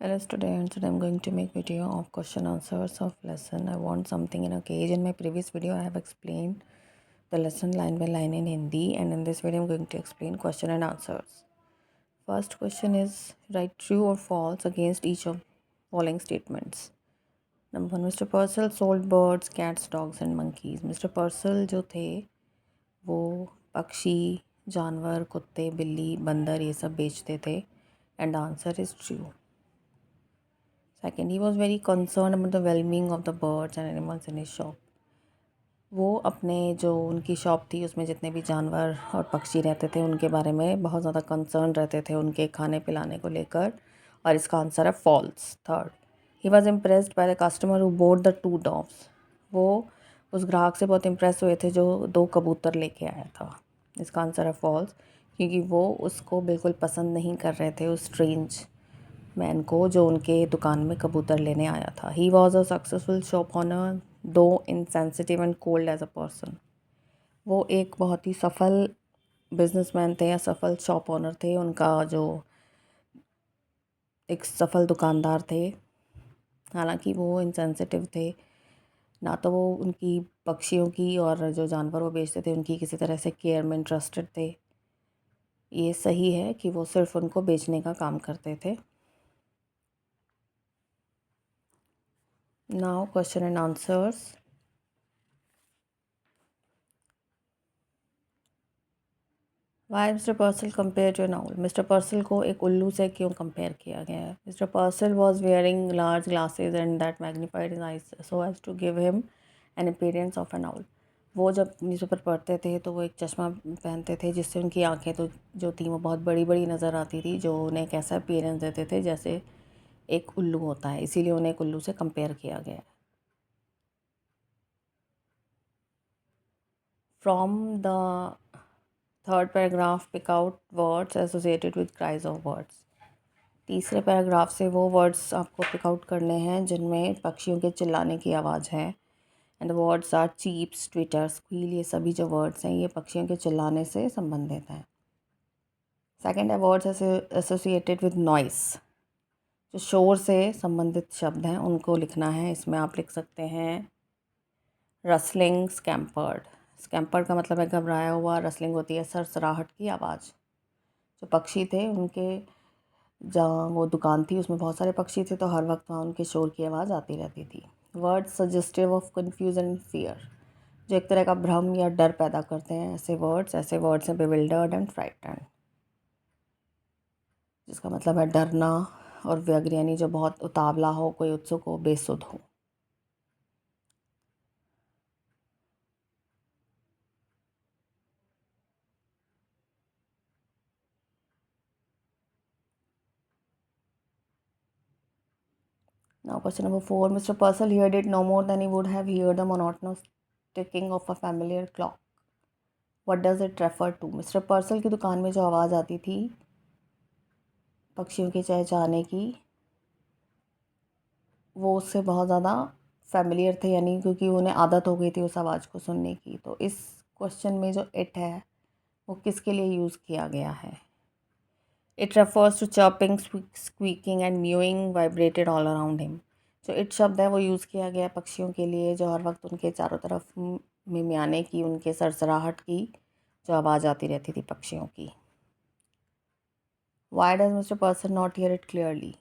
Hello students, today I'm going to make video of question answers of lesson. I want something in a cage. In my previous video I have explained the lesson line by line in Hindi, and in this video I'm going to explain question and answers. First question is write true or false against each of following statements. Number one, Mr. Purcell sold birds, cats, dogs and monkeys. Mr. Purcell जो थे वो पक्षी, जानवर, कुत्ते, बिल्ली, बंदर ये सब बेचते थे, and the answer is true. Second, he was very concerned about the well-being of the birds and animals in his shop. वो अपने जो उनकी शॉप थी उसमें जितने भी जानवर और पक्षी रहते थे उनके बारे में बहुत ज़्यादा कंसर्न रहते थे, उनके खाने पिलाने को लेकर, और इसका आंसर है false. Third, he was impressed by the customer who board the two dogs. वो उस ग्राहक से बहुत इम्प्रेस हुए थे जो 2 कबूतर लेके आया था. इसका आंसर है फॉल्स, क्योंकि वो उसको बिल्कुल पसंद नहीं कर रहे थे उस स्ट्रेंज मैन को जो उनके दुकान में कबूतर लेने आया था. He was a successful shop owner though insensitive and cold as a person. वो एक बहुत ही सफल बिजनेसमैन थे या सफल शॉप ऑनर थे, उनका जो एक सफल दुकानदार थे, हालांकि वो इनसेंसिटिव थे. ना तो वो उनकी पक्षियों की और जो जानवर वो बेचते थे उनकी किसी तरह से केयर में इंटरेस्टेड थे. ये सही है कि वो सिर्फ उनको बेचने का काम करते थे. Now question and answers. Why mister Purcell compare to an owl. Mister Purcell को एक उल्लू से क्यों कंपेयर किया गया है. Mister Purcell was wearing large glasses and that magnified his eyes so as to give him an appearance of an owl. वो जब न्यूज़पेपर पढ़ते थे तो वो एक चश्मा पहनते थे जिससे उनकी आंखें तो जो थी वो बहुत बड़ी बड़ी नज़र आती थी, जो उन्हें एक ऐसा अपीयरेंस देते थे जैसे एक उल्लू होता है, इसीलिए उन्हें एक उल्लू से कंपेयर किया गया है. From the third paragraph pick out words associated with cries of birds. तीसरे पैराग्राफ से वो वर्ड्स आपको पिक आउट करने हैं जिनमें पक्षियों के चिल्लाने की आवाज़ है. And the words are cheeps, twitter, squeal. ये सभी जो वर्ड्स हैं ये पक्षियों के चिल्लाने से संबंधित हैं. सेकेंड है वर्ड्स एसोसिएटेड विद नॉइस. जो शोर से संबंधित शब्द हैं उनको लिखना है. इसमें आप लिख सकते हैं रसलिंग, स्कैम्पर्ड. स्कैम्पर्ड का मतलब है घबराया हुआ, रसलिंग होती है सरसराहट की आवाज़. जो पक्षी थे उनके जहाँ वो दुकान थी उसमें बहुत सारे पक्षी थे, तो हर वक्त वहाँ उनके शोर की आवाज़ आती रहती थी. Word suggestive of confusion and fear. जो एक तरह का भ्रम या डर पैदा करते हैं, ऐसे वर्ड्स हैं बेविल्डर्ड एंड फ्राइटन्ड, जिसका मतलब है डरना, और व्यग्र यानी जो बहुत उतावला हो, कोई उत्सुक हो, बेसुध हो. Now question number 4. Mr. Purcell heard it no more than he would have heard the monotonous ticking of a familiar clock. What does it refer to? Mr. Purcell की दुकान में जो आवाज़ आती थी पक्षियों के चहचहाने की, वो उससे बहुत ज़्यादा फैमिलियर थे, यानी क्योंकि उन्हें आदत हो गई थी उस आवाज़ को सुनने की. तो इस क्वेश्चन में जो इट है वो किसके लिए यूज़ किया गया है. It refers to chirping, squeaking and mewing vibrated all around him. जो इट शब्द है वो यूज़ किया गया है पक्षियों के लिए जो हर वक्त उनके चारों तरफ मिमियाने की, उनके सरसराहट की जो आवाज़ आती रहती थी पक्षियों की. Why does mister person not hear it clearly.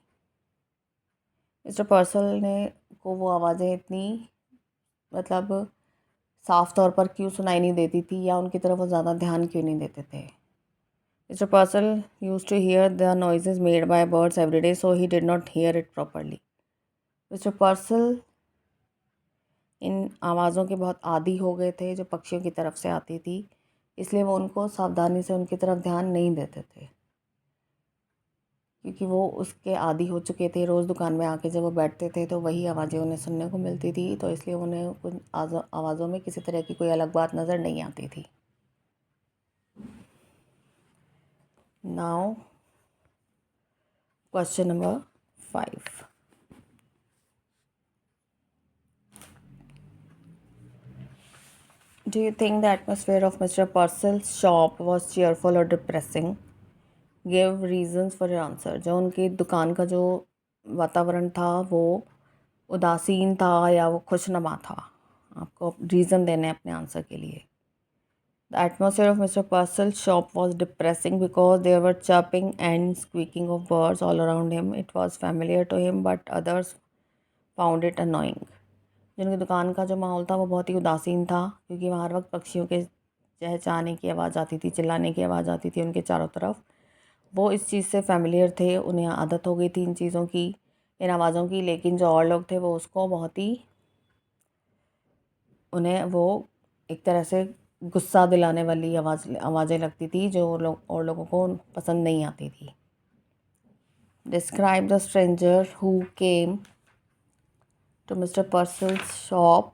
Mister पर्सल ने को वो आवाज़ें इतनी मतलब साफ तौर पर क्यों सुनाई नहीं देती थी, या उनकी तरफ वो ज़्यादा ध्यान क्यों नहीं देते थे. Mr Purcell used to hear the noises made by birds every day so he did not hear it properly. Mr Purcell इन आवाज़ों के बहुत आदी हो गए थे जो पक्षियों की तरफ से आती थी, इसलिए वो उनको सावधानी से उनकी तरफ ध्यान नहीं देते थे, क्योंकि वो उसके आदी हो चुके थे. रोज़ दुकान में आके जब वो बैठते थे तो वही आवाज़ें उन्हें सुनने को मिलती थी, तो इसलिए उन्हें उन आवाज़ों में किसी तरह की कोई अलग बात नज़र नहीं आती थी. Now question number 5. Do you think the atmosphere of Mr. Purcell's shop was cheerful or depressing? Give reasons for your answer. जो उनकी दुकान का जो वातावरण था वो उदासीन था या वो खुशनुमा था? आपको रीज़न देने हैं अपने आंसर के लिए। The atmosphere of Mr. Purcell's shop was depressing because there were chirping and squeaking of birds all around him. It was familiar to him, but others found it annoying. जिनकी दुकान का जो माहौल था वो बहुत ही उदासीन था, क्योंकि वहाँ हर वक्त पक्षियों के चहचहाने की आवाज़ आती थी, चिल्लाने की आवाज़ आती थी उनके चारों तरफ। वो इस चीज़ से फ़ैमिलियर थे, उन्हें आदत हो गई थी इन चीज़ों की, इन आवाज़ों की। लेकिन जो और लोग थे वो उसको बहुत ही, उन्हें वो एक तरह से गुस्सा दिलाने वाली आवाज़ें लगती थी, जो लोग और लोगों को पसंद नहीं आती थी। Describe the stranger who came to Mr Purcell's shop.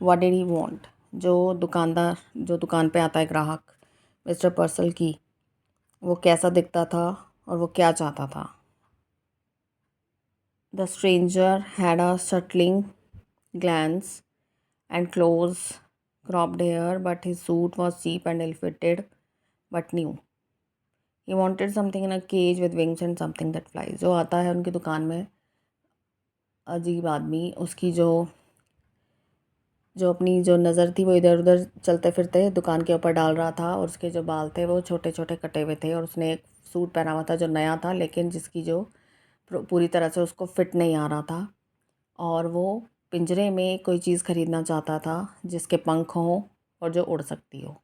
What did he want? जो दुकान पे आता है ग्राहक मिस्टर पर्सल की, वो कैसा दिखता था और वो क्या चाहता था? The stranger had a shuttling glance and close cropped hair, but his suit was cheap and ill-fitted but new. He wanted something in a cage with wings and something that flies. जो आता है उनकी दुकान में अजीब आदमी, उसकी जो अपनी जो नज़र थी वो इधर उधर चलते फिरते दुकान के ऊपर डाल रहा था, और उसके जो बाल थे वो छोटे छोटे कटे हुए थे, और उसने एक सूट पहना हुआ था जो नया था, लेकिन जिसकी जो पूरी तरह से उसको फिट नहीं आ रहा था। और वो पिंजरे में कोई चीज़ ख़रीदना चाहता था जिसके पंख हों और जो उड़ सकती हो।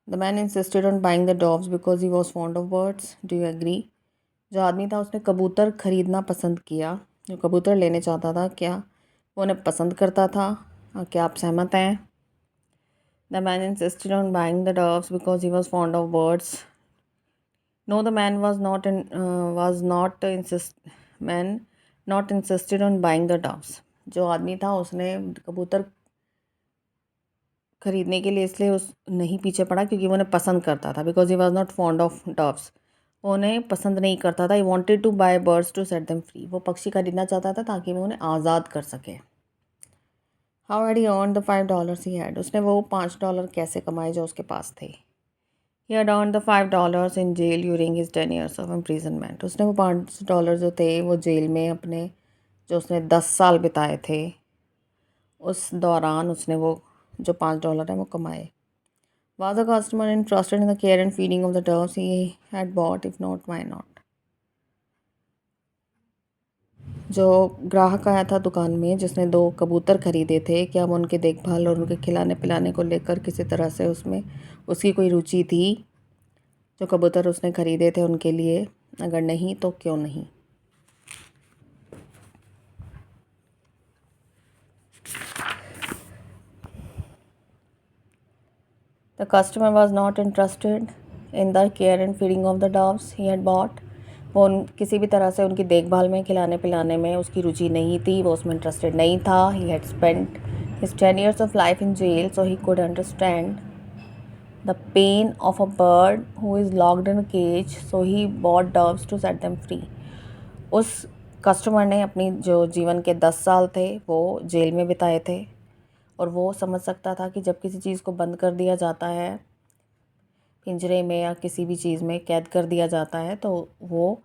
The man insisted on buying the doves because he was fond of birds. Do you agree? जो आदमी था उसने कबूतर ख़रीदना पसंद किया, जो कबूतर लेने चाहता था, क्या वो उन्हें पसंद करता था? क्या आप सहमत हैं? The man insisted on buying the doves because he was fond of birds. No, the man not insisted on buying the doves. जो आदमी था उसने कबूतर ख़रीदने के लिए इसलिए उस नहीं पीछे पड़ा क्योंकि वो उन्हें पसंद करता था। Because he was not fond of doves, वो उन्हें पसंद नहीं करता था। He wanted to buy birds to set them free. वो पक्षी खरीदना चाहता था ताकि वो उन्हें आज़ाद कर सके। How had he earned the $5 he had? उसने वो $5 कैसे कमाए जो उसके पास थे? He had earned the $5 in jail during his 10 years of imprisonment. उसने वो $5 जो थे वो जेल में अपने, जो उसने 10 साल बिताए थे, उस दौरान उसने वो जो $5 है वो कमाए। Was the customer interested in the care and feeding of the doves he had bought? If not, why not? जो ग्राहक आया था दुकान में जिसने 2 कबूतर खरीदे थे, क्या वो उनके देखभाल और उनके खिलाने पिलाने को लेकर किसी तरह से उसमें उसकी कोई रुचि थी? जो कबूतर उसने खरीदे थे उनके लिए, अगर नहीं तो क्यों नहीं? The customer was not interested in the care and feeding of the doves he had bought. वो किसी भी तरह से उनकी देखभाल में, खिलाने पिलाने में उसकी रुचि नहीं थी, वो उसमें इंटरेस्टेड नहीं था। He had spent his 10 years of life in jail, so he could understand the pain of a bird who is locked in a cage, so he bought doves to set them free. उस customer ने अपनी जो जीवन के 10 साल थे वो jail में बिताए थे, और वो समझ सकता था कि जब किसी चीज़ को बंद कर दिया जाता है पिंजरे में या किसी भी चीज़ में कैद कर दिया जाता है, तो वो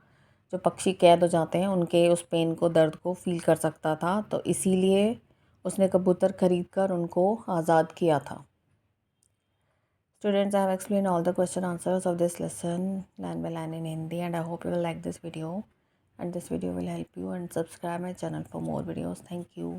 जो पक्षी कैद हो जाते हैं उनके उस पेन को, दर्द को फील कर सकता था। तो इसीलिए उसने कबूतर ख़रीद कर उनको आज़ाद किया था। Students, I have explain all the question answers of this lesson line by line in Hindi, and I hope you will like this video, and this video will help you, and subscribe my channel for more videos. Thank you.